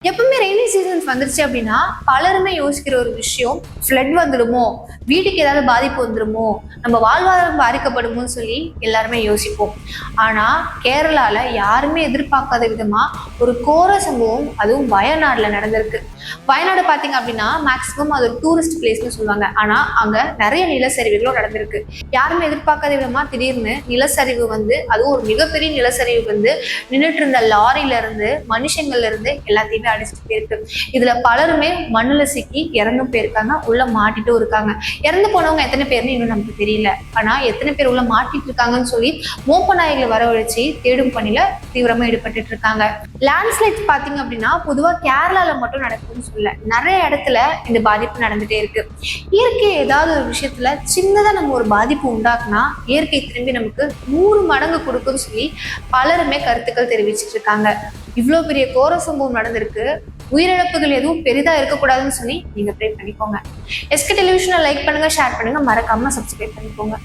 எப்பவுமே rainy seasons வந்துருச்சு அப்படின்னா பலருமே யோசிக்கிற ஒரு விஷயம், ஃப்ளட் வந்துடுமோ, வீட்டுக்கு ஏதாவது பாதிப்பு வந்துடுமோ, நம்ம வாழ்வாதாரம் பாதிக்கப்படுமோன்னு சொல்லி எல்லாருமே யோசிப்போம். ஆனா கேரளால யாருமே எதிர்பார்க்காத விதமா ஒரு கோர சம்பவம், அதுவும் வயநாடுல நடந்திருக்கு. வயநாடு பாத்தீங்க அப்படின்னா மேக்சிமம் அது ஒரு டூரிஸ்ட் பிளேஸ்னு சொல்லுவாங்க. ஆனா அங்க நிறைய நிலச்சரிவுகளும் நடந்திருக்கு. யாருமே எதிர்பார்க்காத விதமா திடீர்னு நிலச்சரிவு வந்து, அதுவும் ஒரு மிகப்பெரிய நிலச்சரிவு வந்து நின்றுட்டு இருந்த லாரியில இருந்து மனுஷங்கள்ல இருந்து எல்லாத்தையுமே அடிச்சுட்டு போயிருக்கு. இதுல பலருமே மண்ணுல சிக்கி இறந்தும் போயிருக்காங்க, உள்ள மாட்டிட்டும் இருக்காங்க. இறந்து போனவங்க எத்தனை பேர்னு இன்னும் நமக்கு தெரியல. ஆனா எத்தனை பேர் உள்ள மாட்டிட்டு இருக்காங்கன்னு சொல்லி மோப்ப நாய்களை வரவழைச்சு தேடும் பணியில தீவிரமா ஈடுபட்டு இருக்காங்க. லேண்ட்ஸ்லைட் பாத்தீங்க அப்படின்னா பொதுவா கேரளால மட்டும் நடக்குதுன்னு சொல்ல, நிறைய இடத்துல இந்த பாதிப்பு நடந்துட்டே இருக்கு. இயற்கை ஏதாவது ஒரு விஷயத்துல சின்னதா நம்ம ஒரு பாதிப்பு உண்டாக்குனா இயற்கை திரும்பி நமக்கு 100 மடங்கு கொடுக்குன்னு சொல்லி பலருமே கருத்துக்கள் தெரிவிச்சிட்டு இருக்காங்க. இவ்வளவு பெரிய கோர சம்பவம் நடந்திருக்கு. உயிரிழப்புகள் எதுவும் பெரிதா இருக்கக்கூடாதுன்னு சொல்லி நீங்க ப்ரே பண்ணிக்கோங்க. எஸ்கே டெலிவிஷனை லைக் பண்ணுங்க, ஷேர் பண்ணுங்க, மறக்காம சப்ஸ்கிரைப் பண்ணிக்கோங்க.